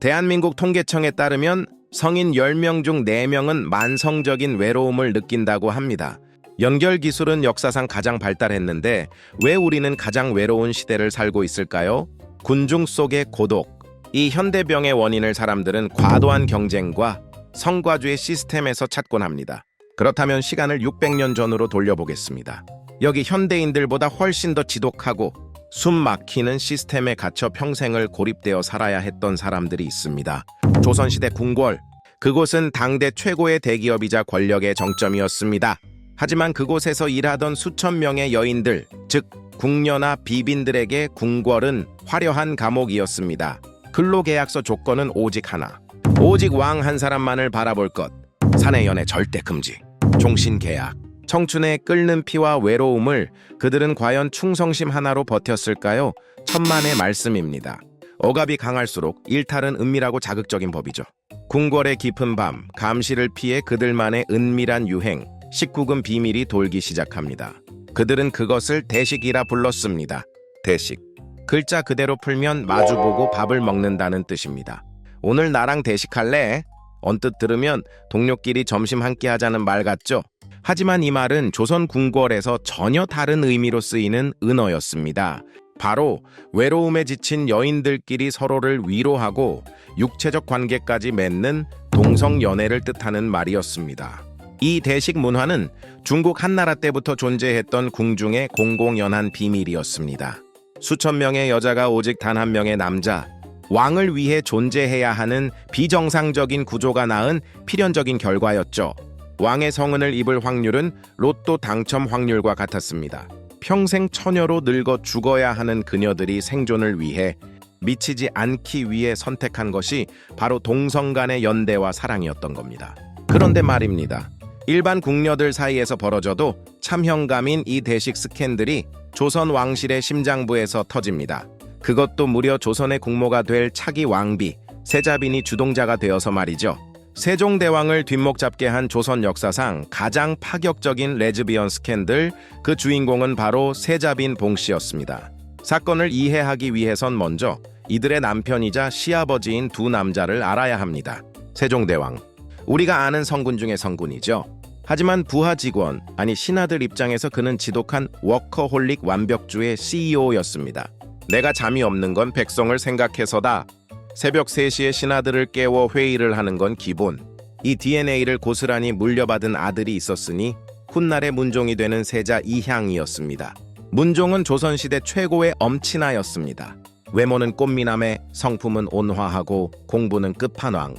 대한민국 통계청에 따르면 성인 10명 중 4명은 만성적인 외로움을 느낀다고 합니다. 연결 기술은 역사상 가장 발달했는데 왜 우리는 가장 외로운 시대를 살고 있을까요? 군중 속의 고독. 이 현대병의 원인을 사람들은 과도한 경쟁과 성과주의 시스템에서 찾곤 합니다. 그렇다면 시간을 600년 전으로 돌려보겠습니다. 여기 현대인들보다 훨씬 더 지독하고 숨 막히는 시스템에 갇혀 평생을 고립되어 살아야 했던 사람들이 있습니다. 조선시대 궁궐. 그곳은 당대 최고의 대기업이자 권력의 정점이었습니다. 하지만 그곳에서 일하던 수천 명의 여인들, 즉 궁녀나 비빈들에게 궁궐은 화려한 감옥이었습니다. 근로계약서 조건은 오직 하나. 오직 왕 한 사람만을 바라볼 것. 사내 연애 절대 금지. 종신계약. 청춘의 끓는 피와 외로움을 그들은 과연 충성심 하나로 버텼을까요? 천만의 말씀입니다. 억압이 강할수록 일탈은 은밀하고 자극적인 법이죠. 궁궐의 깊은 밤, 감시를 피해 그들만의 은밀한 유행, 19금 비밀이 돌기 시작합니다. 그들은 그것을 대식이라 불렀습니다. 대식. 글자 그대로 풀면 마주보고 밥을 먹는다는 뜻입니다. 오늘 나랑 대식할래? 언뜻 들으면 동료끼리 점심 함께 하자는 말 같죠? 하지만 이 말은 조선 궁궐에서 전혀 다른 의미로 쓰이는 은어였습니다. 바로 외로움에 지친 여인들끼리 서로를 위로하고 육체적 관계까지 맺는 동성연애를 뜻하는 말이었습니다. 이 대식 문화는 중국 한나라 때부터 존재했던 궁중의 공공연한 비밀이었습니다. 수천 명의 여자가 오직 단 한 명의 남자, 왕을 위해 존재해야 하는 비정상적인 구조가 낳은 필연적인 결과였죠. 왕의 성은을 입을 확률은 로또 당첨 확률과 같았습니다. 평생 처녀로 늙어 죽어야 하는 그녀들이 생존을 위해 미치지 않기 위해 선택한 것이 바로 동성 간의 연대와 사랑이었던 겁니다. 그런데 말입니다. 일반 궁녀들 사이에서 벌어져도 참형감인 이 대식 스캔들이 조선 왕실의 심장부에서 터집니다. 그것도 무려 조선의 국모가 될 차기 왕비, 세자빈이 주동자가 되어서 말이죠. 세종대왕을 뒷목 잡게 한 조선 역사상 가장 파격적인 레즈비언 스캔들, 그 주인공은 바로 세자빈 봉씨였습니다. 사건을 이해하기 위해선 먼저 이들의 남편이자 시아버지인 두 남자를 알아야 합니다. 세종대왕. 우리가 아는 성군 중의 성군이죠. 하지만 부하 직원, 아니 신하들 입장에서 그는 지독한 워커홀릭 완벽주의 CEO였습니다. 내가 잠이 없는 건 백성을 생각해서다. 새벽 3시에 신하들을 깨워 회의를 하는 건 기본. 이 DNA를 고스란히 물려받은 아들이 있었으니 훗날의 문종이 되는 세자 이향이었습니다. 문종은 조선시대 최고의 엄친아였습니다. 외모는 꽃미남에 성품은 온화하고 공부는 끝판왕.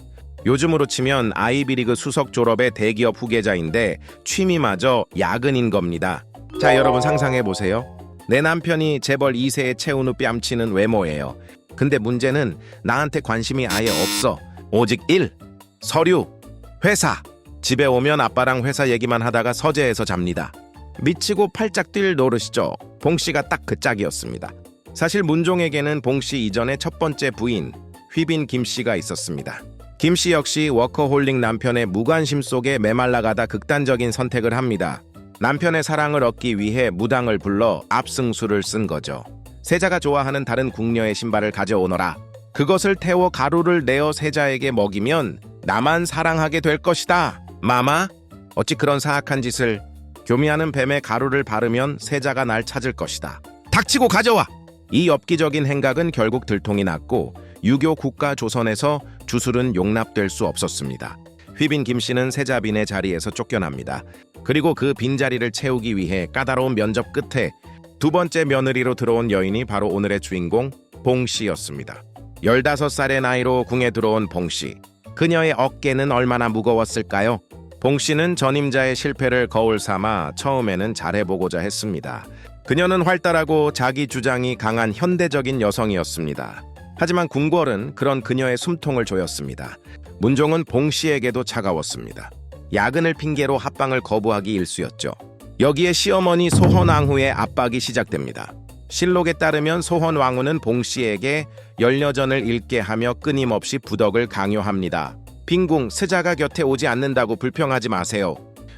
요즘으로 치면 아이비리그 수석 졸업의 대기업 후계자인데 취미마저 야근인 겁니다. 자, 여러분 상상해보세요. 내 남편이 재벌 2세에 채운 후 뺨치는 외모예요. 근데 문제는 나한테 관심이 아예 없어. 오직 일, 서류, 회사. 집에 오면 아빠랑 회사 얘기만 하다가 서재에서 잡니다. 미치고 팔짝 뛸 노릇이죠. 봉씨가 딱 그 짝이었습니다. 사실 문종에게는 봉씨 이전에 첫 번째 부인 휘빈 김씨가 있었습니다. 김씨 역시 워커홀릭 남편의 무관심 속에 메말라가다 극단적인 선택을 합니다. 남편의 사랑을 얻기 위해 무당을 불러 압승수를 쓴 거죠. 세자가 좋아하는 다른 궁녀의 신발을 가져오너라. 그것을 태워 가루를 내어 세자에게 먹이면 나만 사랑하게 될 것이다. 마마, 어찌 그런 사악한 짓을. 교미하는 뱀에 가루를 바르면 세자가 날 찾을 것이다. 닥치고 가져와! 이 엽기적인 행각은 결국 들통이 났고 유교 국가 조선에서 주술은 용납될 수 없었습니다. 휘빈 김씨는 세자빈의 자리에서 쫓겨납니다. 그리고 그 빈자리를 채우기 위해 까다로운 면접 끝에 두 번째 며느리로 들어온 여인이 바로 오늘의 주인공 봉씨였습니다. 15살의 나이로 궁에 들어온 봉씨. 그녀의 어깨는 얼마나 무거웠을까요? 봉씨는 전임자의 실패를 거울 삼아 처음에는 잘해보고자 했습니다. 그녀는 활달하고 자기 주장이 강한 현대적인 여성이었습니다. 하지만 궁궐은 그런 그녀의 숨통을 조였습니다. 문종은 봉씨에게도 차가웠습니다. 야근을 핑계로 합방을 거부하기 일쑤였죠. 여기에 시어머니 소헌왕후의 압박이 시작됩니다. 실록에 따르면 소헌왕후는 봉씨에게 열여전을 읽게 하며 끊임없이 부덕을 강요합니다. 빈궁, 세자가 곁에 오지 않는다고 불평하지 마세요.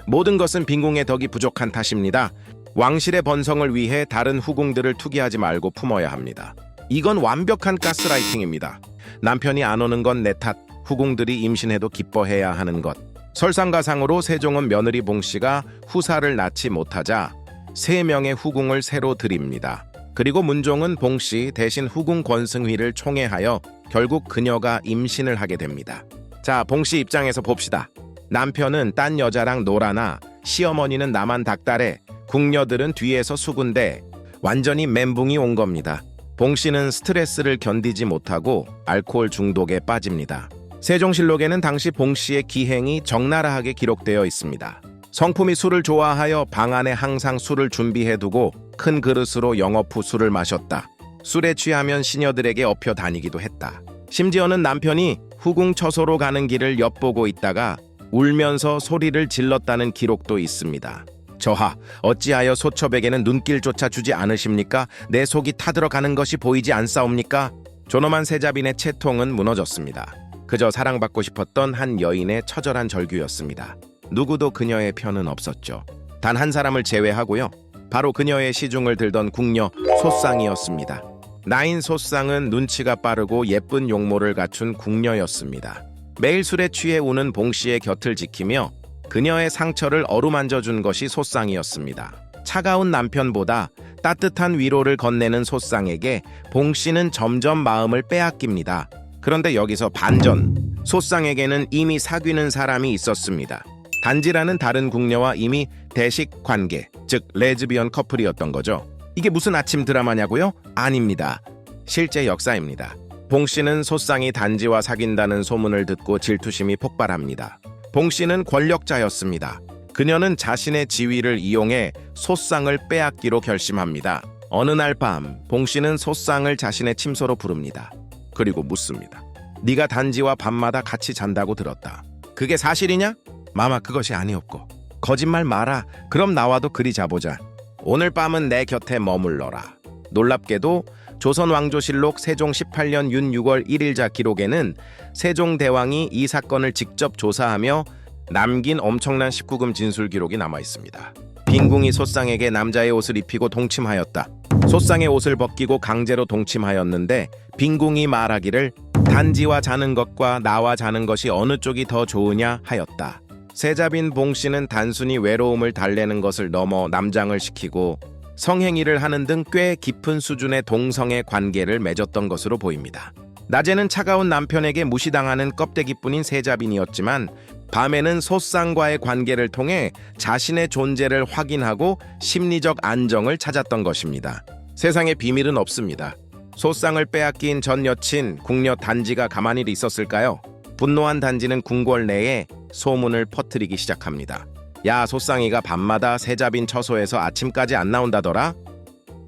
모든 것은 빈궁의 덕이 부족한 탓입니다. 왕실의 번성을 위해 다른 후궁들을 투기하지 말고 품어야 합니다. 이건 완벽한 가스라이팅입니다. 남편이 안 오는 건 내 탓, 후궁들이 임신해도 기뻐해야 하는 것. 설상가상으로 세종은 며느리 봉씨가 후사를 낳지 못하자 3명의 후궁을 새로 들입니다. 그리고 문종은 봉씨 대신 후궁 권승휘를 총애하여 결국 그녀가 임신을 하게 됩니다. 자, 봉씨 입장에서 봅시다. 남편은 딴 여자랑 놀아나, 시어머니는 나만 닥달해, 궁녀들은 뒤에서 수군대, 완전히 멘붕이 온 겁니다. 봉씨는 스트레스를 견디지 못하고 알코올 중독에 빠집니다. 세종실록에는 당시 봉씨의 기행이 적나라하게 기록되어 있습니다. 성품이 술을 좋아하여 방 안에 항상 술을 준비해두고 큰 그릇으로 영업 후 술을 마셨다. 술에 취하면 시녀들에게 업혀 다니기도 했다. 심지어는 남편이 후궁 처소로 가는 길을 엿보고 있다가 울면서 소리를 질렀다는 기록도 있습니다. 저하, 어찌하여 소첩에게는 눈길조차 주지 않으십니까? 내 속이 타들어가는 것이 보이지 않사옵니까? 존엄한 세자빈의 채통은 무너졌습니다. 그저 사랑받고 싶었던 한 여인의 처절한 절규였습니다. 누구도 그녀의 편은 없었죠. 단 한 사람을 제외하고요. 바로 그녀의 시중을 들던 궁녀 소쌍이었습니다. 나인 소쌍은 눈치가 빠르고 예쁜 용모를 갖춘 궁녀였습니다. 매일 술에 취해 우는 봉씨의 곁을 지키며 그녀의 상처를 어루만져준 것이 소쌍이었습니다. 차가운 남편보다 따뜻한 위로를 건네는 소쌍에게 봉씨는 점점 마음을 빼앗깁니다. 그런데 여기서 반전, 소쌍에게는 이미 사귀는 사람이 있었습니다. 단지라는 다른 궁녀와 이미 대식 관계, 즉 레즈비언 커플이었던 거죠. 이게 무슨 아침 드라마냐고요? 아닙니다. 실제 역사입니다. 봉씨는 소쌍이 단지와 사귄다는 소문을 듣고 질투심이 폭발합니다. 봉씨는 권력자였습니다. 그녀는 자신의 지위를 이용해 소쌍을 빼앗기로 결심합니다. 어느 날 밤, 봉씨는 소쌍을 자신의 침소로 부릅니다. 그리고 묻습니다. 네가 단지와 밤마다 같이 잔다고 들었다. 그게 사실이냐? 마마, 그것이 아니었고. 거짓말 마라. 그럼 나와도 그리 자보자. 오늘 밤은 내 곁에 머물러라. 놀랍게도 조선왕조실록 세종 18년 윤 6월 1일자 기록에는 세종대왕이 이 사건을 직접 조사하며 남긴 엄청난 19금 진술 기록이 남아 있습니다. 빈궁이 소쌍에게 남자의 옷을 입히고 동침하였다. 소쌍의 옷을 벗기고 강제로 동침하였는데 빈궁이 말하기를 단지와 자는 것과 나와 자는 것이 어느 쪽이 더 좋으냐 하였다. 세자빈 봉씨는 단순히 외로움을 달래는 것을 넘어 남장을 시키고 성행위를 하는 등 꽤 깊은 수준의 동성애 관계를 맺었던 것으로 보입니다. 낮에는 차가운 남편에게 무시당하는 껍데기뿐인 세자빈이었지만 밤에는 소쌍과의 관계를 통해 자신의 존재를 확인하고 심리적 안정을 찾았던 것입니다. 세상에 비밀은 없습니다. 소쌍을 빼앗긴 전 여친 궁녀 단지가 가만히 있었을까요? 분노한 단지는 궁궐 내에 소문을 퍼뜨리기 시작합니다. 야, 소쌍이가 밤마다 세자빈 처소에서 아침까지 안 나온다더라?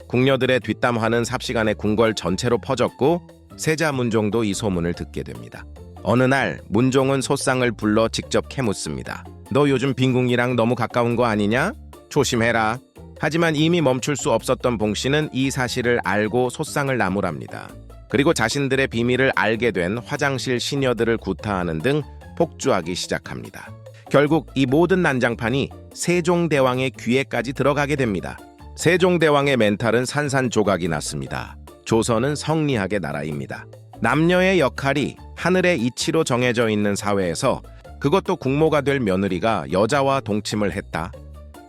궁녀들의 뒷담화는 삽시간에 궁궐 전체로 퍼졌고 세자 문종도 이 소문을 듣게 됩니다. 어느 날 문종은 소쌍을 불러 직접 캐묻습니다. 너 요즘 빈궁이랑 너무 가까운 거 아니냐? 조심해라. 하지만 이미 멈출 수 없었던 봉씨는 이 사실을 알고 소쌍을 나무랍니다. 그리고 자신들의 비밀을 알게 된 화장실 시녀들을 구타하는 등 폭주하기 시작합니다. 결국 이 모든 난장판이 세종대왕의 귀에까지 들어가게 됩니다. 세종대왕의 멘탈은 산산조각이 났습니다. 조선은 성리학의 나라입니다. 남녀의 역할이 하늘의 이치로 정해져 있는 사회에서 그것도 국모가 될 며느리가 여자와 동침을 했다.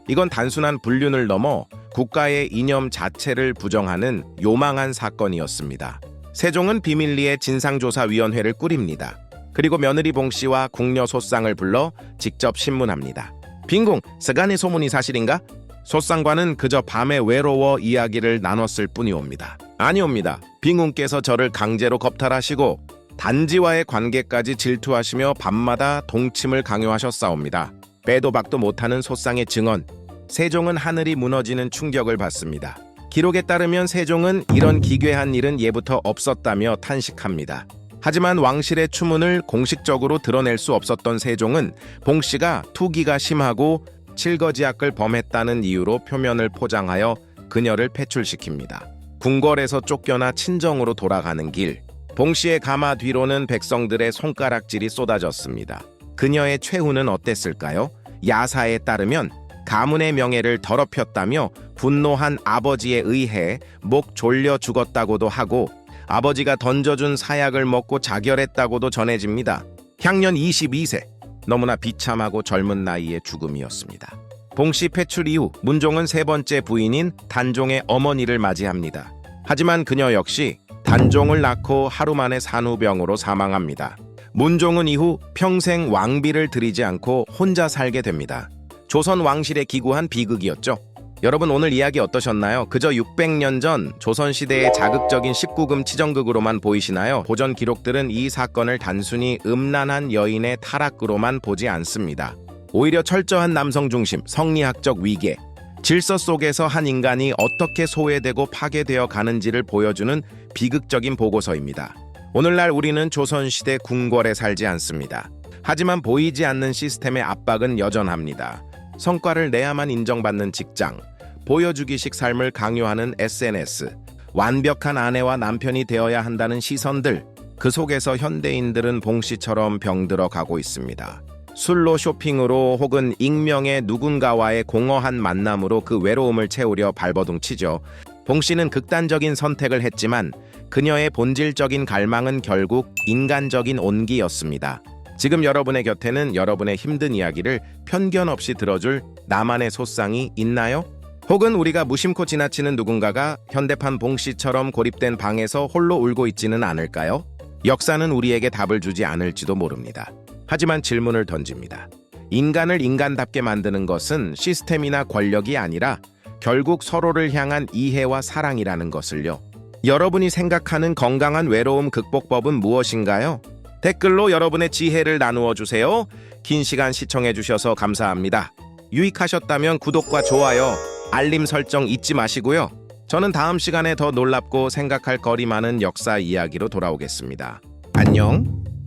이건 단순한 불륜을 넘어 국가의 이념 자체를 부정하는 요망한 사건이었습니다. 세종은 비밀리에 진상조사위원회를 꾸립니다. 그리고 며느리 봉씨와 궁녀 소쌍을 불러 직접 신문합니다. 빈궁, 스간의 소문이 사실인가? 소쌍과는 그저 밤에 외로워 이야기를 나눴을 뿐이옵니다. 아니옵니다. 빈궁께서 저를 강제로 겁탈하시고 단지와의 관계까지 질투하시며 밤마다 동침을 강요하셨사옵니다. 빼도 박도 못하는 소쌍의 증언. 세종은 하늘이 무너지는 충격을 받습니다. 기록에 따르면 세종은 이런 기괴한 일은 예부터 없었다며 탄식합니다. 하지만 왕실의 추문을 공식적으로 드러낼 수 없었던 세종은 봉씨가 투기가 심하고 칠거지약을 범했다는 이유로 표면을 포장하여 그녀를 패출시킵니다. 궁궐에서 쫓겨나 친정으로 돌아가는 길, 봉씨의 가마 뒤로는 백성들의 손가락질이 쏟아졌습니다. 그녀의 최후는 어땠을까요? 야사에 따르면 가문의 명예를 더럽혔다며 분노한 아버지에 의해 목 졸려 죽었다고도 하고 아버지가 던져준 사약을 먹고 자결했다고도 전해집니다. 향년 22세, 너무나 비참하고 젊은 나이의 죽음이었습니다. 봉씨 패출 이후 문종은 세 번째 부인인 단종의 어머니를 맞이합니다. 하지만 그녀 역시 단종을 낳고 하루 만에 산후병으로 사망합니다. 문종은 이후 평생 왕비를 들이지 않고 혼자 살게 됩니다. 조선 왕실에 기구한 비극이었죠. 여러분, 오늘 이야기 어떠셨나요? 그저 600년 전 조선시대의 자극적인 19금 치정극으로만 보이시나요? 고전 기록들은 이 사건을 단순히 음란한 여인의 타락으로만 보지 않습니다. 오히려 철저한 남성 중심, 성리학적 위계, 질서 속에서 한 인간이 어떻게 소외되고 파괴되어 가는지를 보여주는 비극적인 보고서입니다. 오늘날 우리는 조선시대 궁궐에 살지 않습니다. 하지만 보이지 않는 시스템의 압박은 여전합니다. 성과를 내야만 인정받는 직장, 보여주기식 삶을 강요하는 SNS, 완벽한 아내와 남편이 되어야 한다는 시선들, 그 속에서 현대인들은 봉씨처럼 병들어 가고 있습니다. 술로 쇼핑으로 혹은 익명의 누군가와의 공허한 만남으로 그 외로움을 채우려 발버둥 치죠. 봉씨는 극단적인 선택을 했지만 그녀의 본질적인 갈망은 결국 인간적인 온기였습니다. 지금 여러분의 곁에는 여러분의 힘든 이야기를 편견 없이 들어줄 나만의 소상이 있나요? 혹은 우리가 무심코 지나치는 누군가가 현대판 봉씨처럼 고립된 방에서 홀로 울고 있지는 않을까요? 역사는 우리에게 답을 주지 않을지도 모릅니다. 하지만 질문을 던집니다. 인간을 인간답게 만드는 것은 시스템이나 권력이 아니라 결국 서로를 향한 이해와 사랑이라는 것을요. 여러분이 생각하는 건강한 외로움 극복법은 무엇인가요? 댓글로 여러분의 지혜를 나누어 주세요. 긴 시간 시청해 주셔서 감사합니다. 유익하셨다면 구독과 좋아요, 알림 설정 잊지 마시고요. 저는 다음 시간에 더 놀랍고 생각할 거리 많은 역사 이야기로 돌아오겠습니다. 안녕.